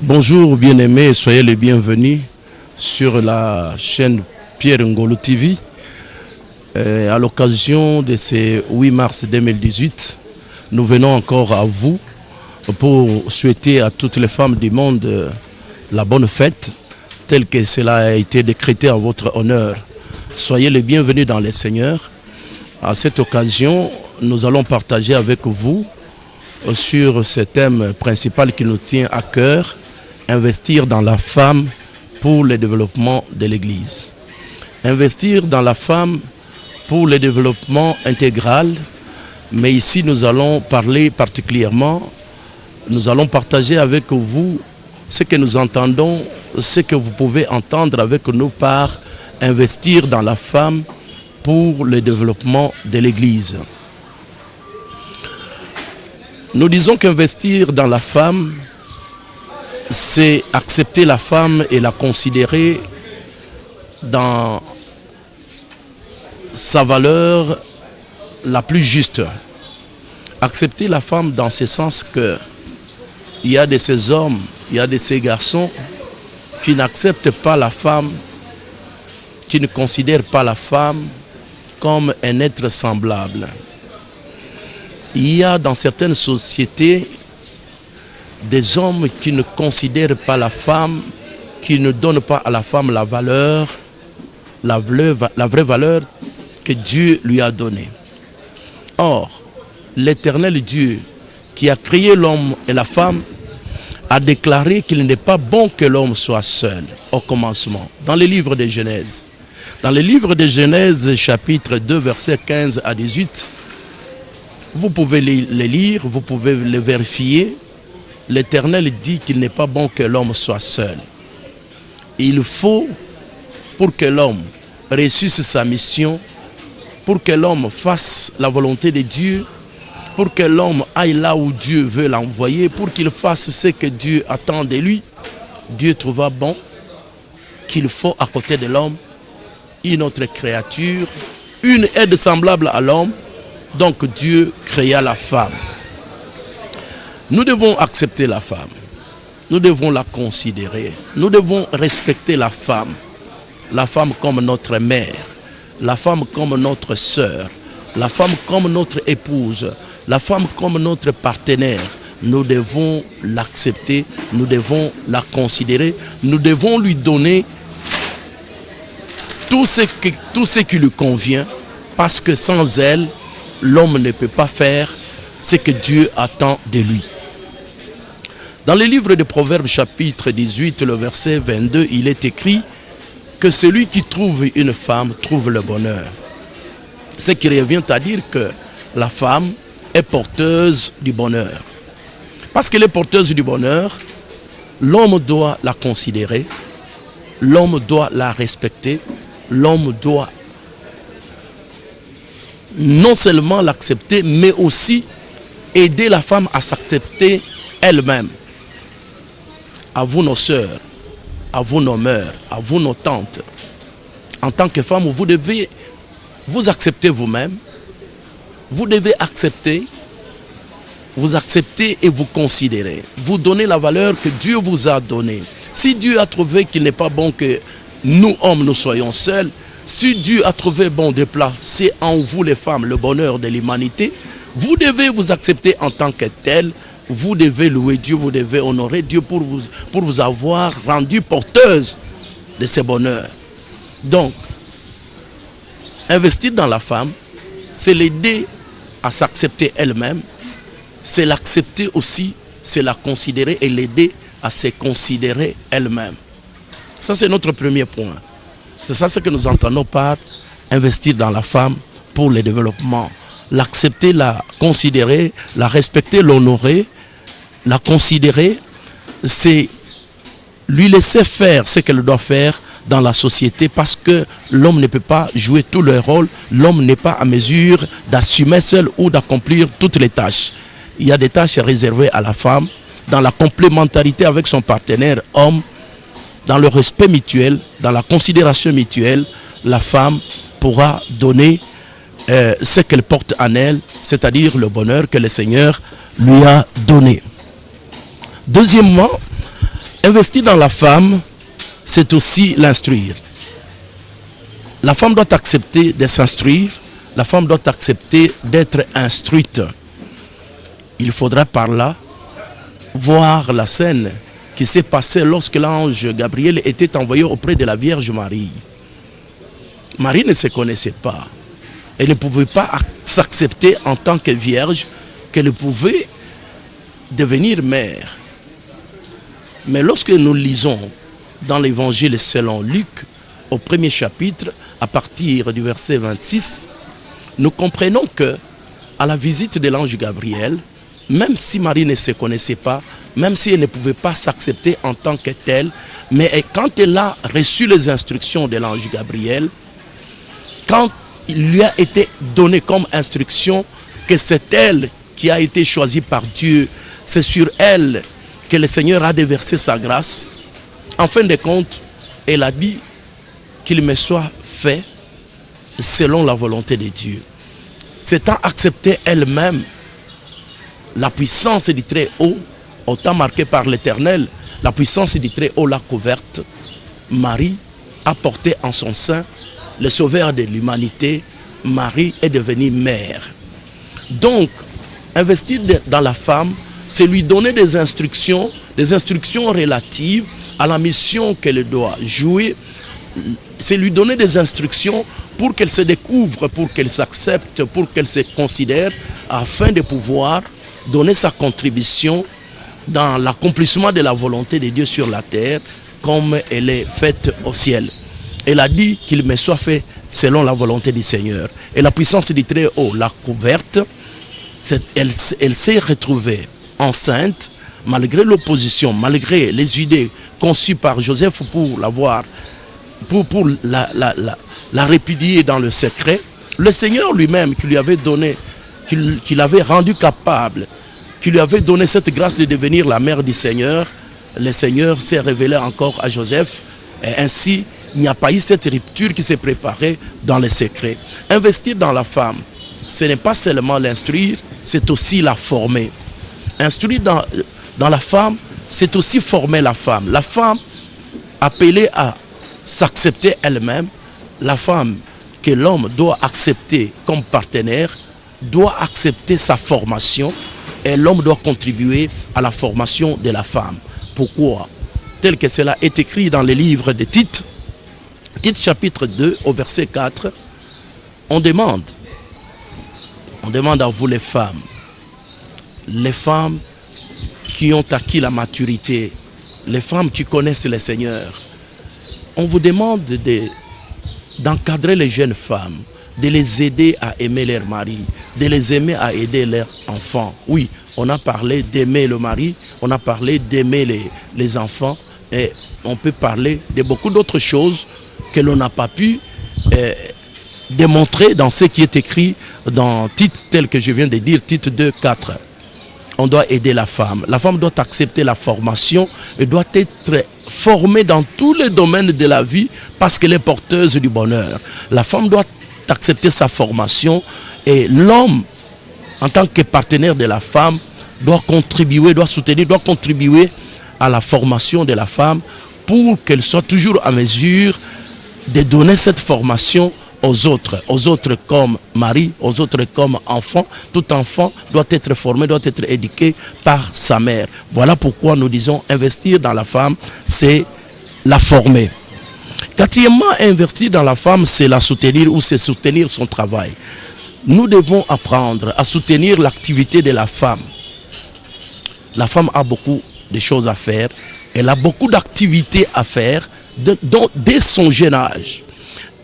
Bonjour bien-aimés, soyez les bienvenus sur la chaîne Pierre Ngolo TV. À l'occasion de ce 8 mars 2018, nous venons encore à vous pour souhaiter à toutes les femmes du monde la bonne fête, telle que cela a été décrété en votre honneur. Soyez les bienvenus dans les Seigneurs. À cette occasion, nous allons partager avec vous sur ce thème principal qui nous tient à cœur, investir dans la femme pour le développement de l'Église. Investir dans la femme pour le développement intégral, mais ici nous allons parler particulièrement, nous allons partager avec vous ce que nous entendons, ce que vous pouvez entendre avec nous par investir dans la femme pour le développement de l'Église. Nous disons qu'investir dans la femme, c'est accepter la femme et la considérer dans sa valeur la plus juste. Accepter la femme dans ce sens que il y a de ces hommes, il y a de ces garçons qui n'acceptent pas la femme, qui ne considèrent pas la femme comme un être semblable. Il y a dans certaines sociétés des hommes qui ne considèrent pas la femme, qui ne donnent pas à la femme la valeur, la vraie valeur que Dieu lui a donnée. Or, l'Éternel Dieu qui a créé l'homme et la femme a déclaré qu'il n'est pas bon que l'homme soit seul au commencement. Dans le livre de Genèse. Dans le livre de Genèse, chapitre 2, versets 15 à 18, vous pouvez les lire, vous pouvez les vérifier. L'Éternel dit qu'il n'est pas bon que l'homme soit seul. Il faut, pour que l'homme réussisse sa mission, pour que l'homme fasse la volonté de Dieu, pour que l'homme aille là où Dieu veut l'envoyer, pour qu'il fasse ce que Dieu attend de lui, Dieu trouva bon qu'il faut à côté de l'homme une autre créature, une aide semblable à l'homme. Donc Dieu créa la femme. Nous devons accepter la femme. Nous devons la considérer. Nous devons respecter la femme. La femme comme notre mère. La femme comme notre sœur. La femme comme notre épouse. La femme comme notre partenaire. Nous devons l'accepter. Nous devons la considérer. Nous devons lui donner tout ce qui lui convient. Parce que sans elle, l'homme ne peut pas faire ce que Dieu attend de lui. Dans le livre de Proverbes chapitre 18, le verset 22, il est écrit que celui qui trouve une femme trouve le bonheur. Ce qui revient à dire que la femme est porteuse du bonheur. Parce qu'elle est porteuse du bonheur, l'homme doit la considérer, l'homme doit la respecter, l'homme doit non seulement l'accepter, mais aussi aider la femme à s'accepter elle-même. À vous nos sœurs, à vous nos mères, à vous nos tantes. En tant que femme, vous devez vous accepter vous-même. Vous devez accepter, vous accepter et vous considérer. Vous donner la valeur que Dieu vous a donnée. Si Dieu a trouvé qu'il n'est pas bon que nous, hommes, nous soyons seuls, si Dieu a trouvé bon de placer en vous les femmes le bonheur de l'humanité, vous devez vous accepter en tant que tel. Vous devez louer Dieu, vous devez honorer Dieu pour vous avoir rendu porteuse de ce bonheur. Donc, investir dans la femme, c'est l'aider à s'accepter elle-même, c'est l'accepter aussi, c'est la considérer et l'aider à se considérer elle-même. Ça, c'est notre premier point. C'est ça ce que nous entendons par investir dans la femme pour le développement. L'accepter, la considérer, la respecter, l'honorer, la considérer, c'est lui laisser faire ce qu'elle doit faire dans la société parce que l'homme ne peut pas jouer tous les rôles, l'homme n'est pas à mesure d'assumer seul ou d'accomplir toutes les tâches. Il y a des tâches réservées à la femme dans la complémentarité avec son partenaire homme, dans le respect mutuel, dans la considération mutuelle, la femme pourra donner ce qu'elle porte en elle, c'est-à-dire le bonheur que le Seigneur lui a donné. Deuxièmement, Investir dans la femme, c'est aussi l'instruire. La femme doit accepter de s'instruire. La femme doit accepter d'être instruite. Il faudra par là voir la scène qui s'est passée lorsque l'ange Gabriel était envoyé auprès de la Vierge Marie. Marie ne se connaissait pas. Elle ne pouvait pas s'accepter en tant que vierge, qu'elle pouvait devenir mère. Mais lorsque nous lisons dans l'évangile selon Luc, au premier chapitre, à partir du verset 26, nous comprenons que à la visite de l'ange Gabriel, même si Marie ne se connaissait pas, même si elle ne pouvait pas s'accepter en tant que telle, mais quand elle a reçu les instructions de l'ange Gabriel, quand il lui a été donné comme instruction que c'est elle qui a été choisie par Dieu, c'est sur elle que le Seigneur a déversé sa grâce, en fin de compte, elle a dit qu'il me soit fait selon la volonté de Dieu. S'étant acceptée elle-même la puissance du Très-Haut, autant marquée par l'Éternel, la puissance du Très-Haut l'a couverte, Marie a porté en son sein le sauveur de l'humanité. Marie est devenue mère. Donc, investir dans la femme, c'est lui donner des instructions relatives à la mission qu'elle doit jouer. C'est lui donner des instructions pour qu'elle se découvre, pour qu'elle s'accepte, pour qu'elle se considère, afin de pouvoir donner sa contribution dans l'accomplissement de la volonté de Dieu sur la terre, comme elle est faite au ciel. Elle a dit qu'il me soit fait selon la volonté du Seigneur. Et la puissance du Très-Haut l'a couverte. Elle s'est retrouvée enceinte, malgré l'opposition, malgré les idées conçues par Joseph pour l'avoir, pour la répudier dans le secret. Le Seigneur lui-même qui lui avait donné, qui l'avait rendu capable, qui lui avait donné cette grâce de devenir la mère du Seigneur, le Seigneur s'est révélé encore à Joseph. Et ainsi, il n'y a pas eu cette rupture qui s'est préparée dans le secret. Investir dans la femme, ce n'est pas seulement l'instruire, c'est aussi la former. Instruire dans la femme, c'est aussi former la femme. La femme appelée à s'accepter elle-même, la femme que l'homme doit accepter comme partenaire, doit accepter sa formation et l'homme doit contribuer à la formation de la femme. Pourquoi? Tel que cela est écrit dans le livre de Tite, Tite chapitre 2 au verset 4, on demande à vous les femmes qui ont acquis la maturité, les femmes qui connaissent le Seigneur, on vous demande d'encadrer les jeunes femmes, de les aider à aimer leur mari, de les aimer à aider leurs enfants. Oui, on a parlé d'aimer le mari, on a parlé d'aimer les enfants, et on peut parler de beaucoup d'autres choses que l'on n'a pas pu démontrer dans ce qui est écrit dans Tite, tel que je viens de dire, Tite 2, 4. On doit aider la femme. La femme doit accepter la formation et doit être formée dans tous les domaines de la vie parce qu'elle est porteuse du bonheur. La femme doit accepter sa formation et l'homme, en tant que partenaire de la femme, doit contribuer, doit soutenir, doit contribuer à la formation de la femme pour qu'elle soit toujours à mesure de donner cette formation aux autres comme mari, aux autres comme enfant. Tout enfant doit être formé, doit être éduqué par sa mère. Voilà pourquoi nous disons investir dans la femme, c'est la former. Quatrièmement, investir dans la femme, c'est la soutenir ou c'est soutenir son travail. Nous devons apprendre à soutenir l'activité de la femme. La femme a beaucoup de choses à faire. Elle a beaucoup d'activités à faire dès son jeune âge.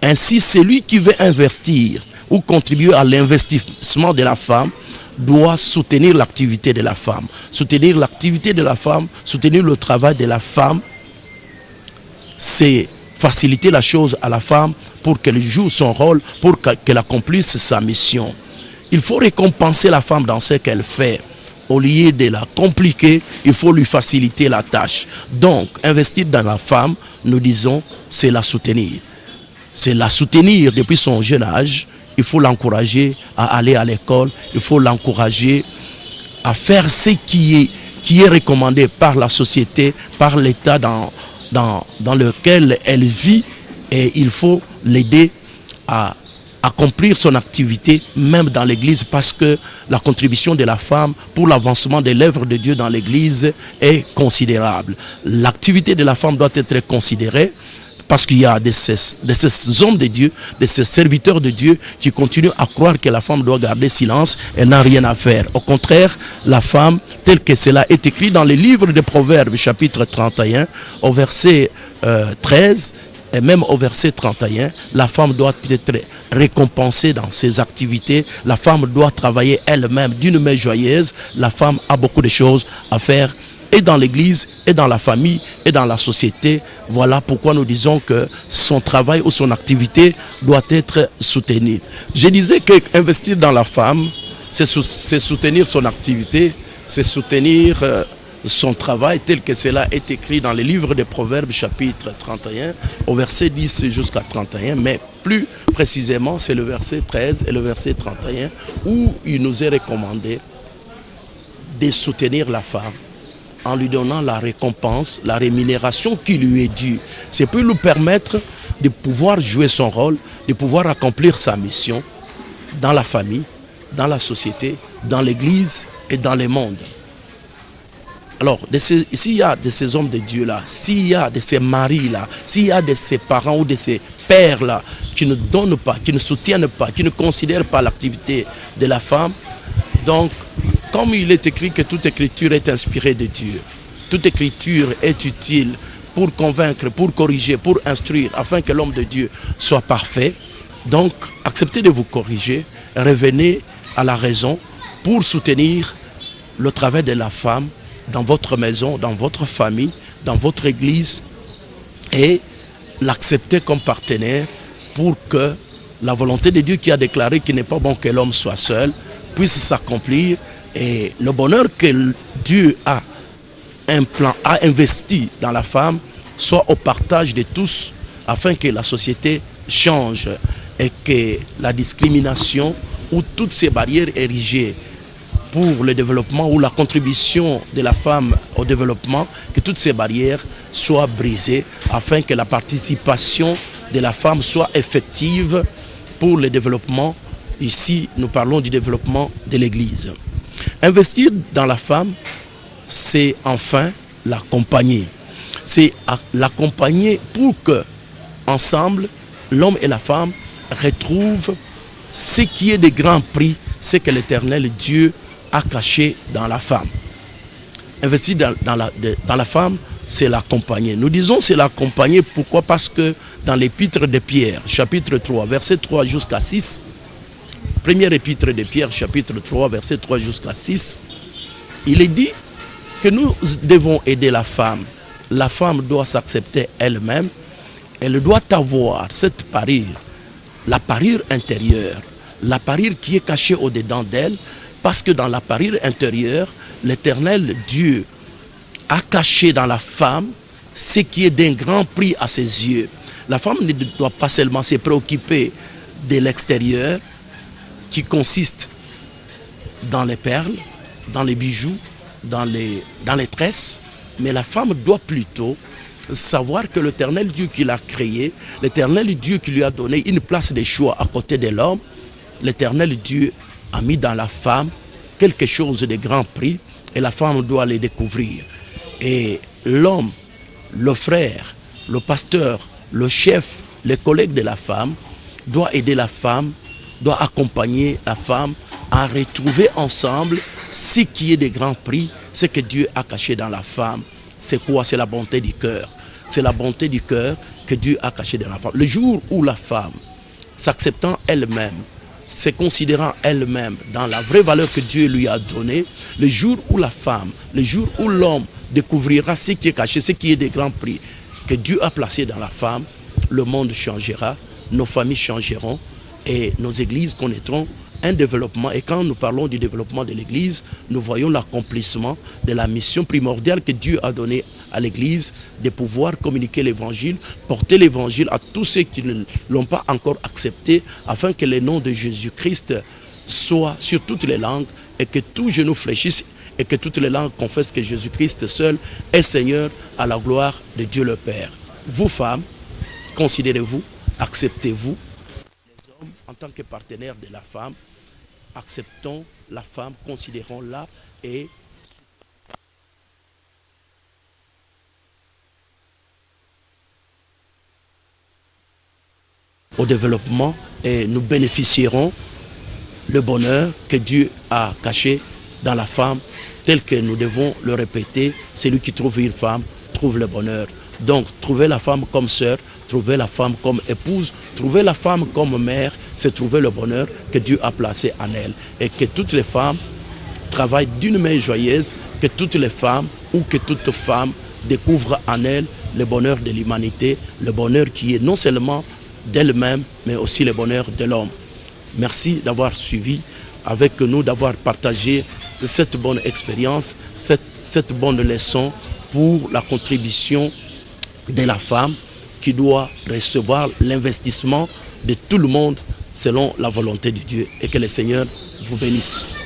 Ainsi, celui qui veut investir ou contribuer à l'investissement de la femme doit soutenir l'activité de la femme. Soutenir l'activité de la femme, soutenir le travail de la femme, c'est faciliter la chose à la femme pour qu'elle joue son rôle, pour qu'elle accomplisse sa mission. Il faut récompenser la femme dans ce qu'elle fait. Au lieu de la compliquer, il faut lui faciliter la tâche. Donc, investir dans la femme, nous disons, c'est la soutenir. C'est la soutenir depuis son jeune âge. Il faut l'encourager à aller à l'école. Il faut l'encourager à faire ce qui qui est recommandé par la société, par l'État dans lequel elle vit, et il faut l'aider à accomplir son activité même dans l'église, parce que la contribution de la femme pour l'avancement de l'œuvre de Dieu dans l'église est considérable. L'activité de la femme doit être considérée, parce qu'il y a de ces hommes de Dieu, de ces serviteurs de Dieu qui continuent à croire que la femme doit garder silence, elle n'a rien à faire. Au contraire, la femme, tel que cela est écrit dans le livre de Proverbes, chapitre 31, au verset 13, et même au verset 31, la femme doit être récompensée dans ses activités. La femme doit travailler elle-même d'une main joyeuse. La femme a beaucoup de choses à faire, et dans l'église, et dans la famille, et dans la société. Voilà pourquoi nous disons que son travail ou son activité doit être soutenu. Je disais qu'investir dans la femme, c'est soutenir son activité, c'est soutenir son travail tel que cela est écrit dans le livre des Proverbes, chapitre 31, au verset 10 jusqu'à 31, mais plus précisément, c'est le verset 13 et le verset 31, où il nous est recommandé de soutenir la femme en lui donnant la récompense, la rémunération qui lui est due. C'est pour lui permettre de pouvoir jouer son rôle, de pouvoir accomplir sa mission dans la famille, dans la société, dans l'église et dans le monde. Alors, s'il y a de ces hommes de Dieu-là, s'il y a de ces maris-là, s'il y a de ces parents ou de ces pères-là qui ne donnent pas, qui ne soutiennent pas, qui ne considèrent pas l'activité de la femme, donc, comme il est écrit que toute écriture est inspirée de Dieu, toute écriture est utile pour convaincre, pour corriger, pour instruire, afin que l'homme de Dieu soit parfait. Donc, acceptez de vous corriger, revenez à la raison pour soutenir le travail de la femme dans votre maison, dans votre famille, dans votre église, et l'accepter comme partenaire pour que la volonté de Dieu qui a déclaré qu'il n'est pas bon que l'homme soit seul puisse s'accomplir, et le bonheur que Dieu a investi dans la femme soit au partage de tous, afin que la société change et que la discrimination ou toutes ces barrières érigées pour le développement ou la contribution de la femme au développement, que toutes ces barrières soient brisées, afin que la participation de la femme soit effective pour le développement. Ici, nous parlons du développement de l'Église. Investir dans la femme, c'est enfin l'accompagner. C'est l'accompagner pour que, ensemble, l'homme et la femme retrouvent ce qui est de grands prix, ce que l'Éternel Dieu a caché dans la femme. Investir dans la femme, c'est l'accompagner. Nous disons c'est l'accompagner, pourquoi? Parce que dans l'épître de Pierre, chapitre 3, verset 3 jusqu'à 6, première épître de Pierre, chapitre 3, verset 3 jusqu'à 6, il est dit que nous devons aider la femme. La femme doit s'accepter elle-même. Elle doit avoir cette parure, la parure intérieure, la parure qui est cachée au-dedans d'elle, parce que dans la parure intérieure, l'Éternel Dieu a caché dans la femme ce qui est d'un grand prix à ses yeux. La femme ne doit pas seulement se préoccuper de l'extérieur, qui consiste dans les perles, dans les bijoux, dans les tresses, mais la femme doit plutôt savoir que l'Éternel Dieu qui l'a créé, l'Éternel Dieu qui lui a donné une place de choix à côté de l'homme, l'Éternel Dieu a mis dans la femme quelque chose de grand prix, et la femme doit le découvrir. Et l'homme, le frère, le pasteur, le chef, les collègues de la femme doit aider la femme, doit accompagner la femme à retrouver ensemble ce qui est de grands prix, ce que Dieu a caché dans la femme. C'est quoi? C'est la bonté du cœur. C'est la bonté du cœur que Dieu a caché dans la femme. Le jour où la femme, s'acceptant elle-même, se considérant elle-même dans la vraie valeur que Dieu lui a donnée, le jour où la femme, le jour où l'homme découvrira ce qui est caché, ce qui est des grands prix que Dieu a placé dans la femme, le monde changera, nos familles changeront et nos églises connaîtront un développement. Et quand nous parlons du développement de l'église, nous voyons l'accomplissement de la mission primordiale que Dieu a donnée à l'église, de pouvoir communiquer l'évangile, porter l'évangile à tous ceux qui ne l'ont pas encore accepté, afin que le nom de Jésus-Christ soit sur toutes les langues et que tout genou fléchisse et que toutes les langues confessent que Jésus-Christ seul est Seigneur à la gloire de Dieu le Père. Vous femmes, considérez-vous, acceptez-vous, les hommes en tant que partenaires de la femme, acceptons la femme, considérons-la et au développement et nous bénéficierons le bonheur que Dieu a caché dans la femme, tel que nous devons le répéter. Celui qui trouve une femme trouve le bonheur. Donc, trouver la femme comme sœur, trouver la femme comme épouse, trouver la femme comme mère, c'est trouver le bonheur que Dieu a placé en elle. Et que toutes les femmes travaillent d'une main joyeuse, que toutes les femmes ou que toute femme découvre en elle le bonheur de l'humanité, le bonheur qui est non seulement d'elle-même, mais aussi le bonheur de l'homme. Merci d'avoir suivi avec nous, d'avoir partagé cette bonne expérience, cette bonne leçon pour la contribution de la femme qui doit recevoir l'investissement de tout le monde selon la volonté de Dieu. Et que le Seigneur vous bénisse.